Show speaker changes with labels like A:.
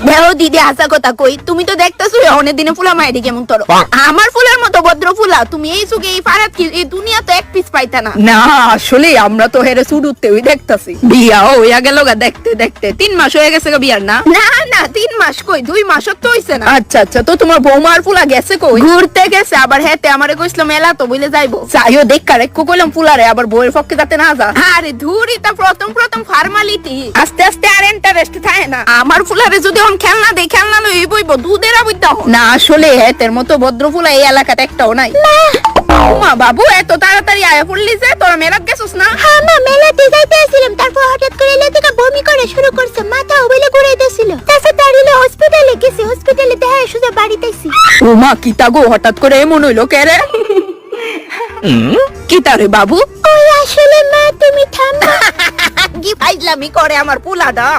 A: দেখো দিদি আসা কথা কই, তুমি তো দেখতেছো অনেক দিনে ফুলা মায়েরি কেমন তোর আমার ফুলের মতো ভদ্র ফুলা, তুমি এই যুগে এই ফারাত কি এই দুনিয়া তো এক পিস পাইতা না।
B: না আসলে আমরা তো হেরে শুরুতে ওই দেখতাছি বিয়া হইয়া গেল গা দেখতে দেখতে 3 মাস হয়ে গেছে গা বিয়ার না।
A: না না 3 মাস কই 2 মাসও তো হইছে না।
B: আচ্ছা আচ্ছা, তো তোমার বৌমার ফুলা গেছে কই?
A: ঘুরতে গেছে, আবার হেতে আমারে কইছিল মেলা তো বলে যাইবো।
B: যাইও দেখা রেখো কইলাম ফুলারে, আবার বউয়ের পক্ষে যাতে না যা।
A: আরে ধুরি তা প্রথম প্রথম ফর্মালিটি,
B: আস্তে আস্তে আর ইন্টারেস্ট থাকে না।
A: আমার ফুলারে যদি অন খেলনা দেই খেলনা লই বইব দুধের আবুদ্ধা
B: না আসলে হেতের মতো ভদ্র ফুলা এই এলাকাতে একটাও নাই।
A: মা বাবু এত তাড়াতাড়ি আয়া পড়লি যে, তোরা মেলাত গেছস না?
C: হ্যাঁ মা, মেলাতে যাইতেছিলাম, তারপর হঠাৎ করে লেদিকা বমি করে শুরু করছে, মাথা ওবেলে ঘুরাইতেছিল। তারপর তাড়িলে হসপিটালে গেছি, হসপিটালে দেখা সোজা বাড়িতে আইছি।
B: ও মা কিতা গো, হঠাৎ করে এমন হইলো কে রে? কিতা রে বাবু?
C: ওই আসলে মা তুমি থামো।
A: কি ফাইজলামি করে আমার পোলাটা।